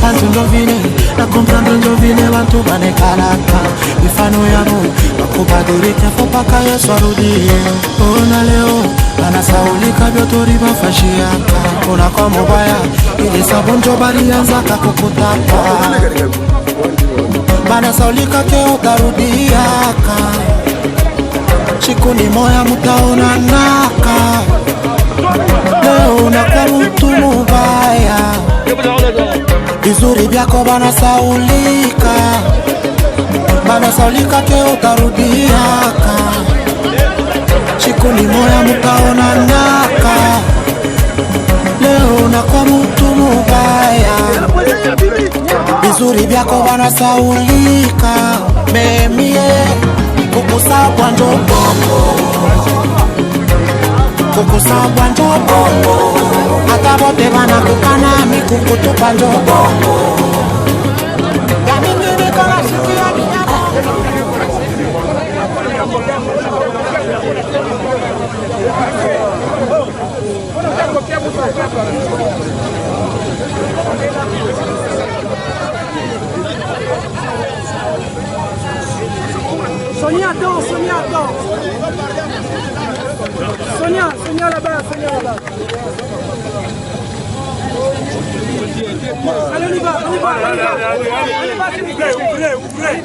Antu ndovine, na comprando ndovine wantu banekalaka mifano yabo bakubadilika fopaka Yesu arudie. Ona leo anasaulika vyotori bafashiaka ona kwa mobaya ili sabonjo balianza kakukutapa banasaulika keo tarudiaka chikuni moya mutaona naka leo unakuwa mtu mubaya vizuri vyako banasaulika keo tarudiaka chikuni moya mutaona naka leo unakuwa mtu mubaya vizuri vyako banasaulika memie kukusabwa njobongo kukusabwa njobongo hata bote banakukana mikukutupa njobongo yamingine kona sikia Sonia, attends, Sonia, attends. Sonia là-bas, Allez, on y va. Allez, s'il vous plaît, ouvrez.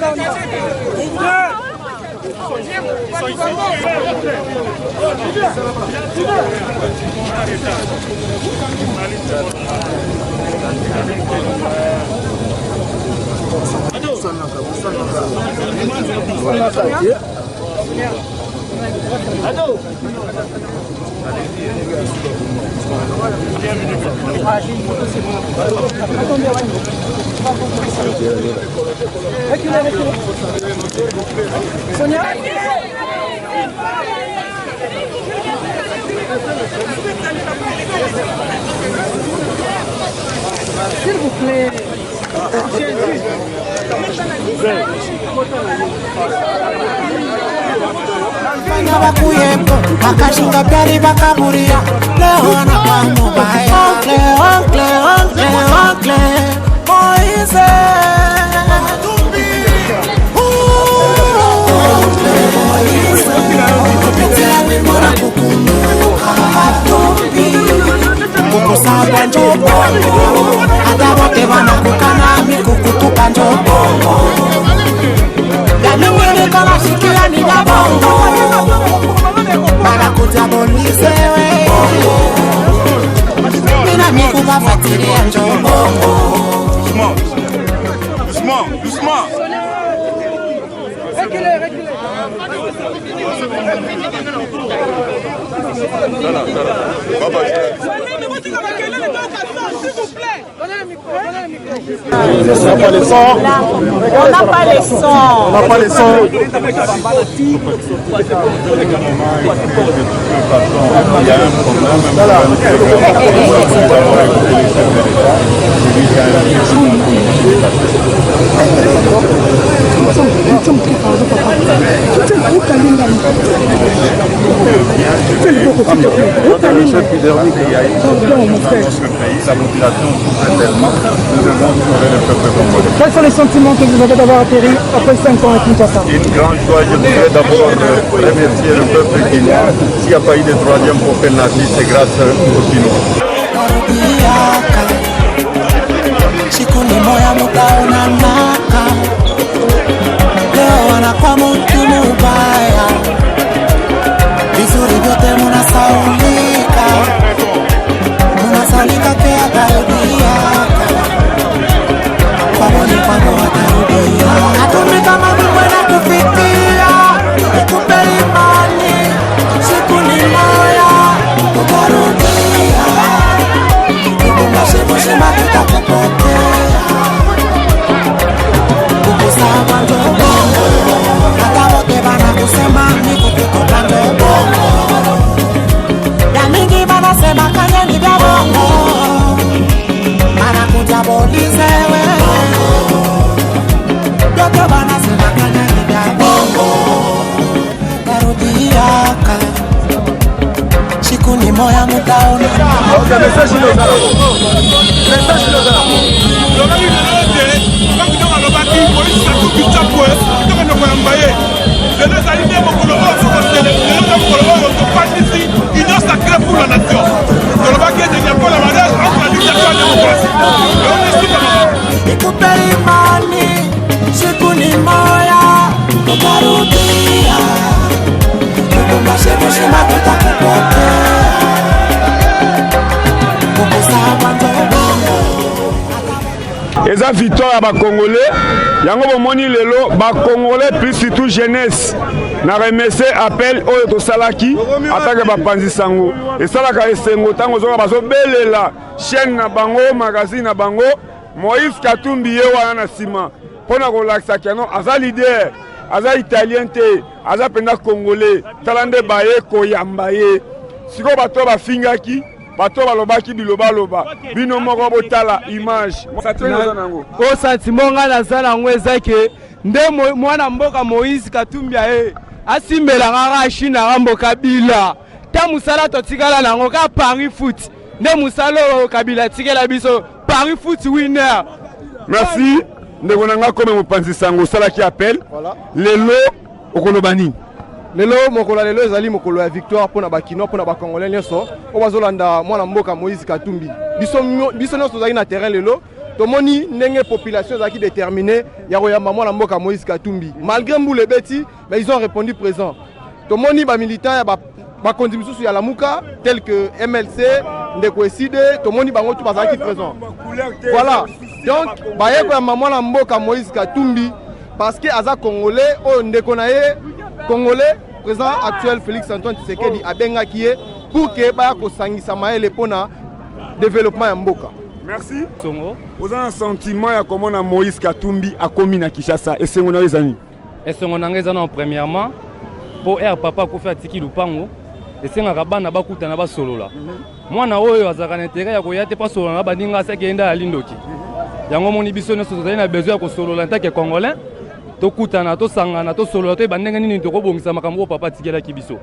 Sonia. S'il vous plaît. Fanya bakuyepo, makashinga pyari bakaburia leo anakuwa mubaya Oncle Moise kukusabwa njobongo hata bote banakukana mikukutupa njobongo yamingine kama sikia ni jabongo banakujabonisewe mina mikuba fatiria njobongo Doucement. Reculez. Donnez le micro. On n'a pas les sons. Il y a un Quels sont les sentiments que vous avez d'avoir atterri après 5 ans à Kinshasa? Une grande joie, je voudrais d'abord remercier le peuple guinéen. S'il n'y a pas eu de troisième pour Penalty, c'est grâce au Guinéens. Chikuni moya mutaona naka leo anakuwa mtu mubaya vizuri vyote munasaulika pia tarudiaka kwamoni kwamba watarudia hatumika mabibwe na kufikia ikupe imani chikuni moya utarudia kukumbashibusima tutakupotea banasema kanye ni vya bongo, anakuja bolize wewe. Yote banasema kanye ni vya bongo, narudiaka siku ni moya mutaona. Okay, message ilo zala. Message ilo zala. Lobaki lolote, banki nonga lobaki, polisi sa tuki chapwe, toka noko ya mbaye. Lelo zali nde mokolo oyo soko tele, lelo mokolo oyo topandisi union sacrée pour la nation. Lobaki ete nyako la mariage entre la dictature et la démocratie. Lelo nisuka mama. Nikupe imani, siku ni moya, tutarudia. Tukumbashe kushima tutakupotea. Eza victoire à Congolais. Yango bomoni lelo ba Congolais plus surtout jeunesse. Na remercier appel oyo to salaki atake ba panzi sango. Et salaka esengo tango zoka bazo belela chaîne na bango magazine na bango Moïse Katumbi ye wana na sima. Pona ko laksa keno aza leader, aza italien te, aza penda Congolais. Talande baye ko yambaye. Siko bato ba fingaki bato balobaki biloba loba bino moko botala image o sentiment nga nazala yango ezake nde mwana mboka Moïse Katumbi ye asimbela ngaka Chine nga mboka bila ta musala totikala nango ka Paris foot nde musala oyo Kabila tikela biso Paris foot winner. Merci ndeko nanga kome mopanzi sango salaki appel lelo okoloba nini? Lelo mokolo lelo ezali mokolo ya victoire pona bakino pona ba Congolais nyonso o bazolanda mwana mboka Moïse Katumbi. Biso nyonso zali na terrain lelo tomoni ndenge population zaki déterminée ya koyamba mwana mboka Moïse Katumbi. Malgré mboule beti, mais ils ont répondu présent. Tomoni ba militants ya ba kondi misusu ya Lamuka tel que MLC, Ndeko Eside, tomoni bango tout bazaki présent. Voilà. Donc baye koyamba mwana mboka Moïse Katumbi parce que aza Congolais o ndeko na ye Congolais, président actuel Félix Antoine Tshisekedi abenga kié pour que ba ko sangisa maele pona développement ya mboka. Merci. Songo. Vous avez un sentiment ya komona Moïse Katumbi akomi na Kinshasa et sengo na ezani. Et sengo na ezana premièrement pour air papa ko faire tiki lupango et senga kabana bakuta na basolola. Mwana oyo azaka na intérêt ya ko yate pas solola na bandinga sa kenda ya lindoki. Yango moni biso na sosozali na besoin ko solola ntake congolais. Tokutana to sangana to solo to bandenge nini to kobongisa makambo papa tikela kibiso.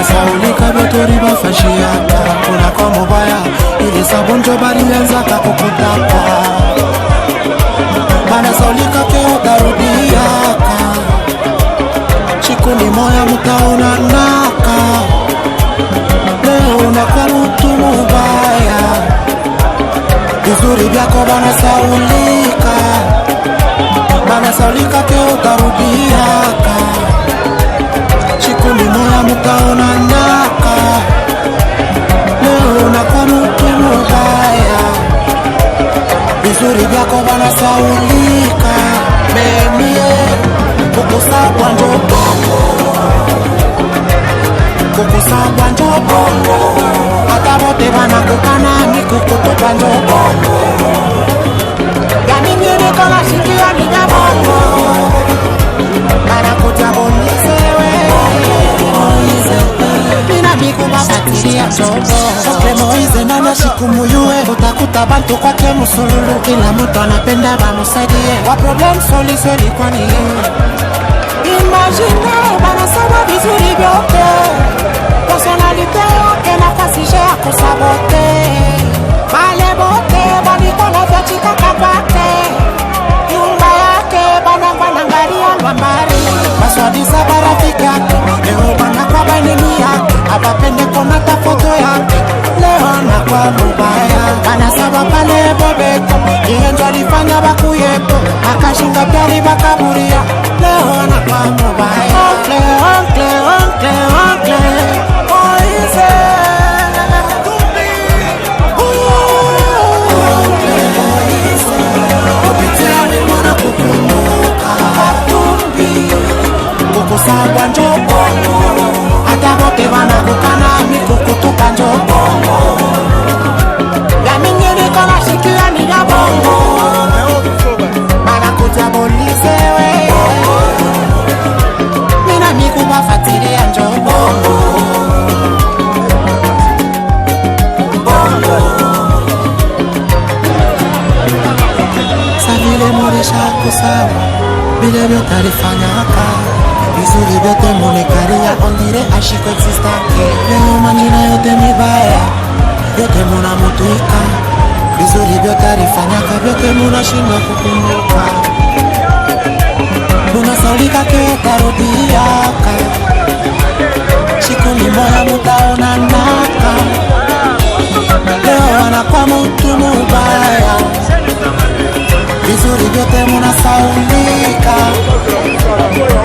Saulika betori bafashiaka kuna kwa mubaya ile sabonjo balianza kakukutaka bana saulika keo darudiaka chikuni moya mutaona naka leo unakuwa mtu mubaya vizuri vyako bana saulika keo darudiaka chikuni moya mutaona naka leo unakuwa mtu mubaya vizuri vyako banasaulika memie kukusabwa njobongo hata bote banakukana ni kukutupa njobongo yaningine kona shikia nina bongo banakuja bonisewe Mina biku mabatiria chobo Okle Moize nana shiku muyue Utakuta bantu kwa ke musululu Kila mtu anapenda bamusaidie Wa problem solution kwa niye Imagine banasaba vizuri vyote Personalite yake nafasishe ya kusabote Male bote banikona vya chika kapate Nyumba yake banangalia lwambari Maswadisa barafiki yake Leo banakwa banini yake Abapende kona ta foto yake Leo nakwa mubaya Banasaba pale bobeko Ihenjo alifanya bakuyepo Akashinga pyari bakaburia Leo nakwa mubaya Oncle Moize Opitia mulishakosawa, vile vyote alifanyaka, vizuri vyote munekaria, ondire ashiko existake. Leo manjina yote mibaya, vyote munamutuika, vizuri vyote alifanyaka, vyote munashindwa kukumbuka. Munasaulika ketarudiaka, siku ni moya mutaonanaka. Leo anakuwa mtu mubaya, vizuri vyote munasaulika,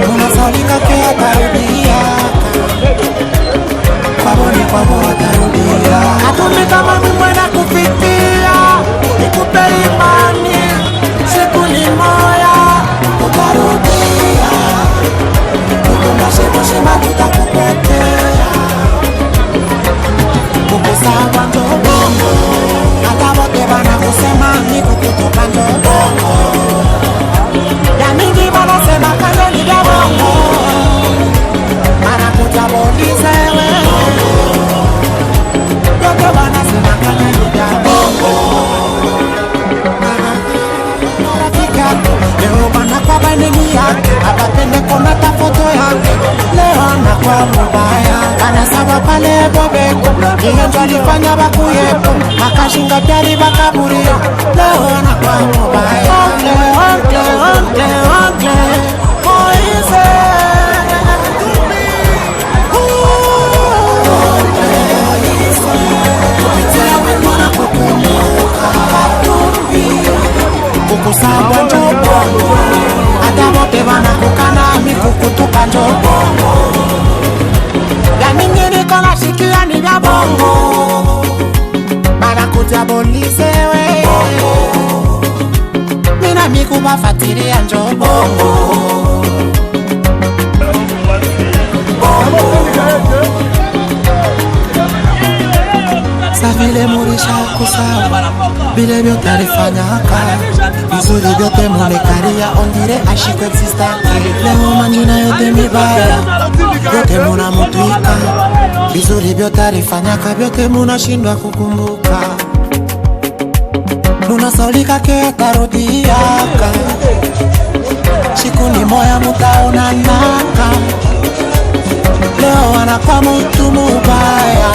munasaulika ketarudiaka, kwaboni kwabo watarudia. Hatumi kama mimwena kufikia, nikupe imani, siku ni moya utarudia. Kukumbashema tutakupotea, kukusawa ndo bongo, hata wote bana kusema ni kukutupa ndo bongo. Ya mingi wanasema kando ni ya bongo, anakuja bolize wewe, yote wanasema kando ni ya bongo. Leo banakwa banini yake, abapende kona ta foto yake. Leo anakwa mubaya, anasawa pale bobeko, iyo ndo alifanya bakuyepo, makashinga pyari bakaburia. Leo anakwa mubaya, ongle Moise kukusabwa njobongo, hata wote wanakukana mikukutuka njobongo. Ya mingine kona shikia ni vya bongo, banakuja bolizewe, mina mikuba fatiria njobongo. Savile murisha kusawa, vile vyote alifanyaka, vizuri vyote munekaria, ondire ashiko existake. Leo manjina yote mibaya, vyote munamutuika, vizuri vyote alifanyaka, vyote munashindwa kukumbuka. Munasaulika ketarudiaka, siku ni moya mutaonanaka. Leo anakuwa mtu mubaya,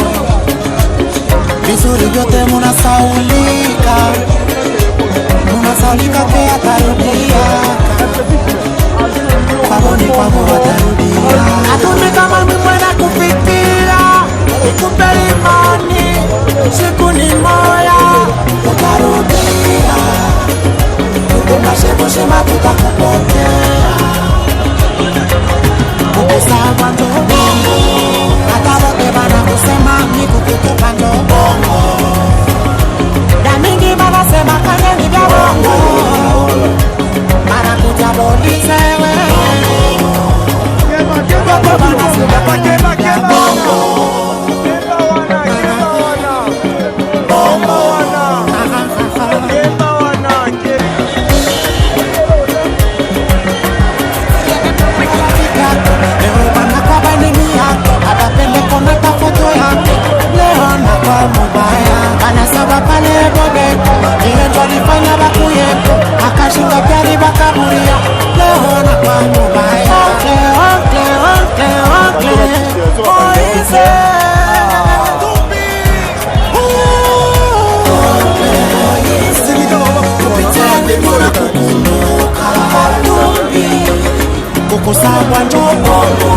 vizuri vyote munasaulika, munasaulika ketarudiaka, kwaboni kwabo watarudia. Hatumi kama mimwena kufikia, nikupe imani, siku ni moya utarudia. Kukumbashema tutakupotea, kukusawa ndo bongo, hata wote bana kusema ni kukutupa ndo bongo. Ya mingi wanasema kanye ni vya bongo, banakuja bolizewe, yote wanasema kanye ni vya bongo. Anasaba pale bobeko, iyo ndo alifanya bakuyepo, akashinga pyari bakaburia. Leo anakwa mubaya, ongle Moise kukusabwa njobongo,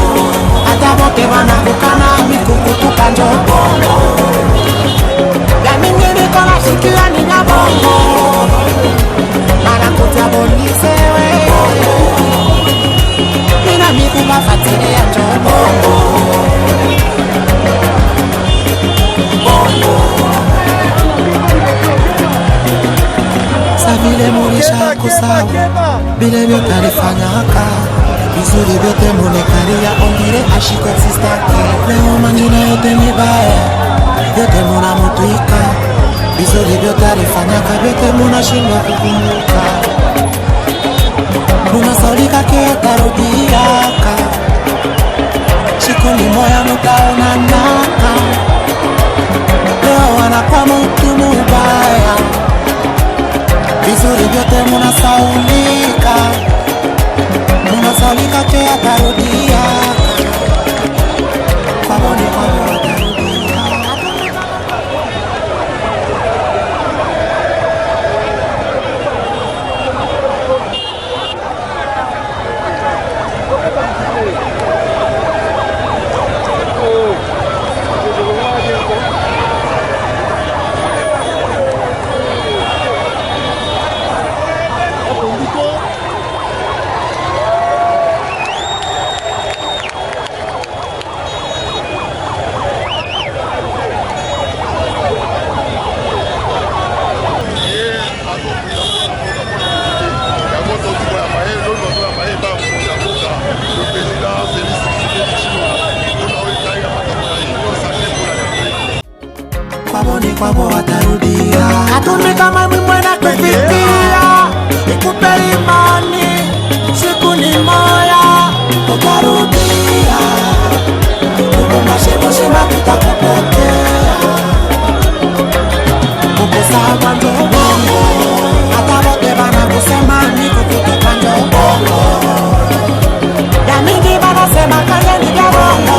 hata wote wanakukana mikukutuka njobongo. Ya mingine kona shikia ni ya bongo, banakuja bolizewe, mina mikuba fatiria njobongo. Savile mulisha kusawa, vile vyote alifanyaka, vizuri vyote munekaria, ondire ashiko existake. Leo manjina yote mibaya, vyote munamutuika, vizuri vyote alifanyaka, vyote munashindwa kukumbuka. Munasaulika ketarudiaka, siku ni moya mutaonanaka. Leo anakuwa mtu mubaya, vizuri vyote munasaulika, kama mimwena kufikia ikupe imani, siku ni moya utarudia, mashimo shima tutakupotea, kukusama ndo bongo, hata wote bana kusema ni kukutupa ndo bongo, ya mingi bana sema kanye ni ya bongo.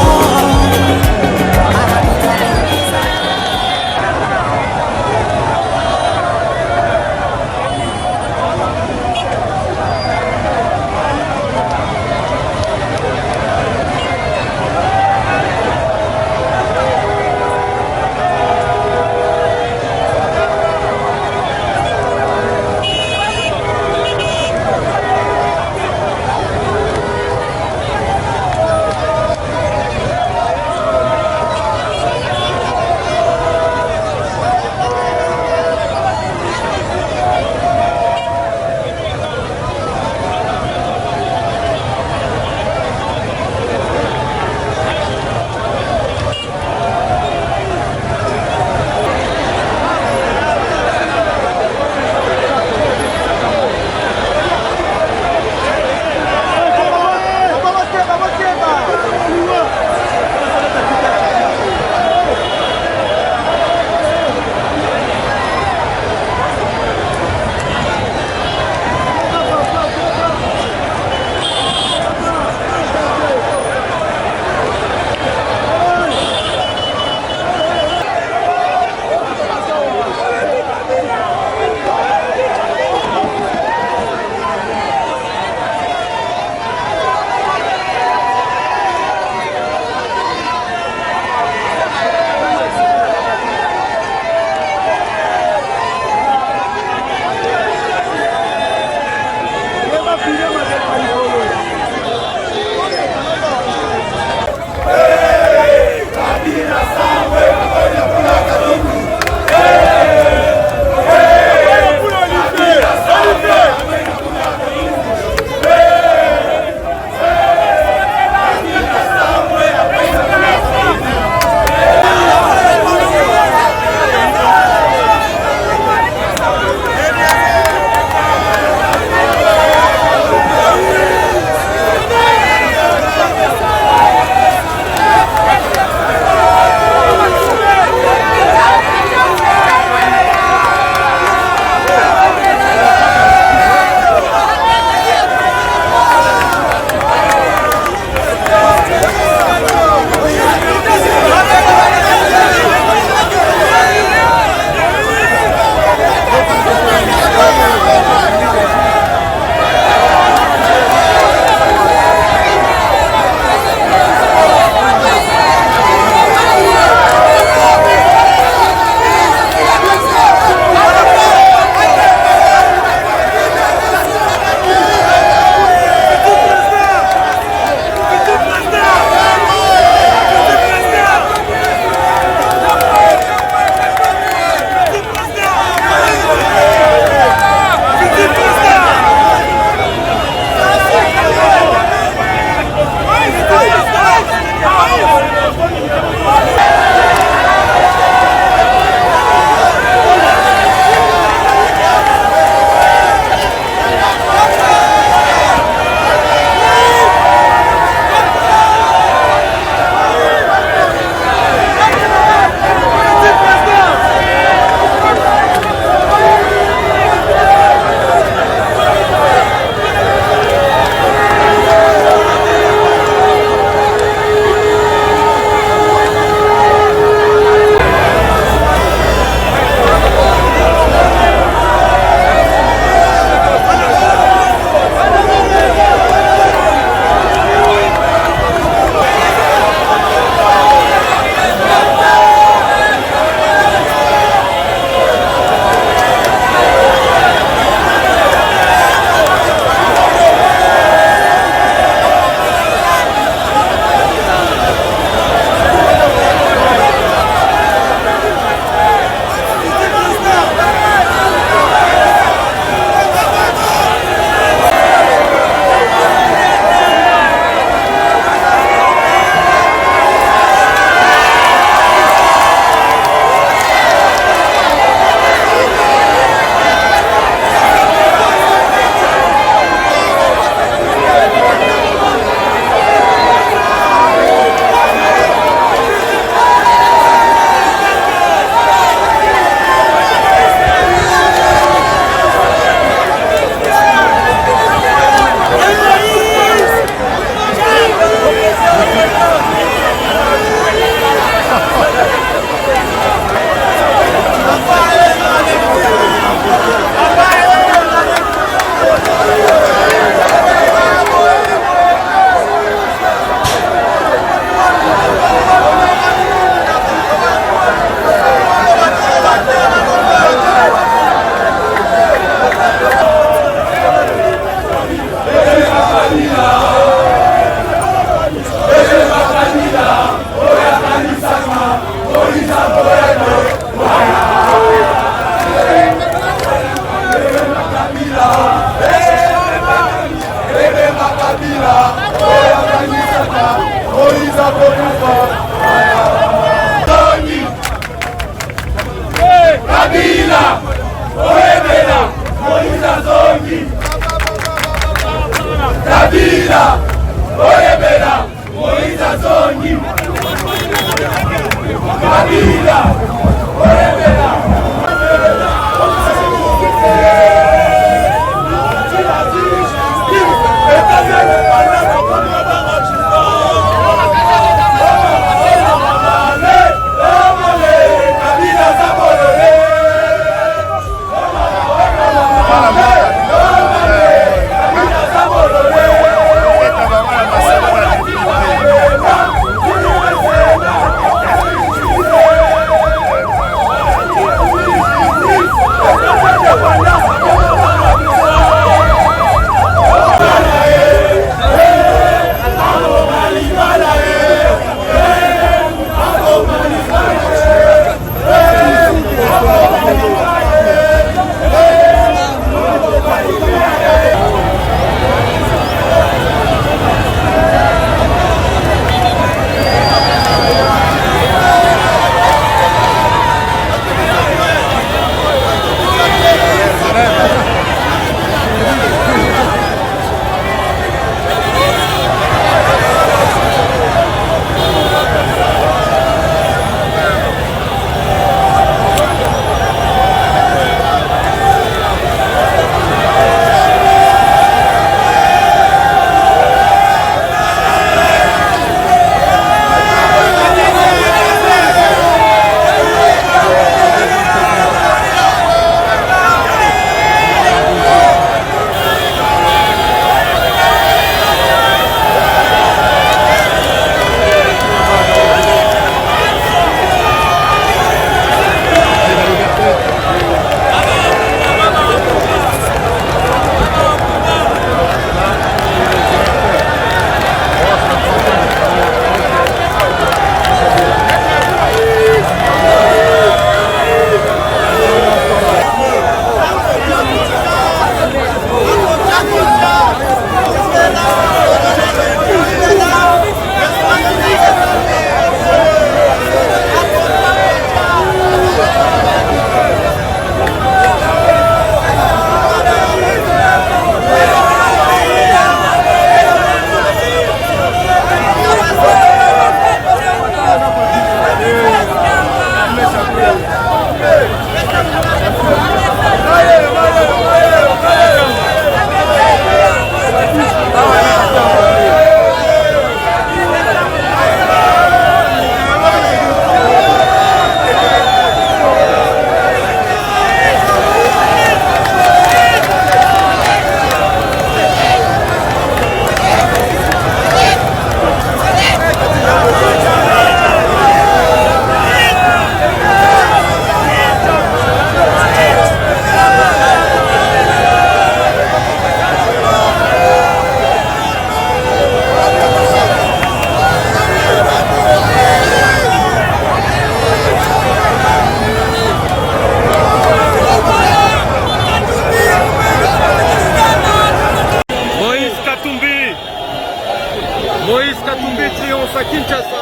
à Kinshasa.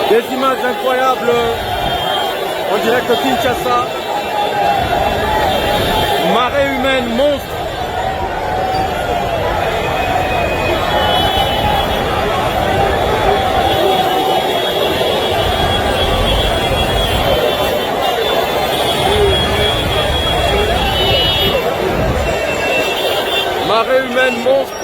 Des images incroyables en direct de Kinshasa. Marée humaine monstre. monstre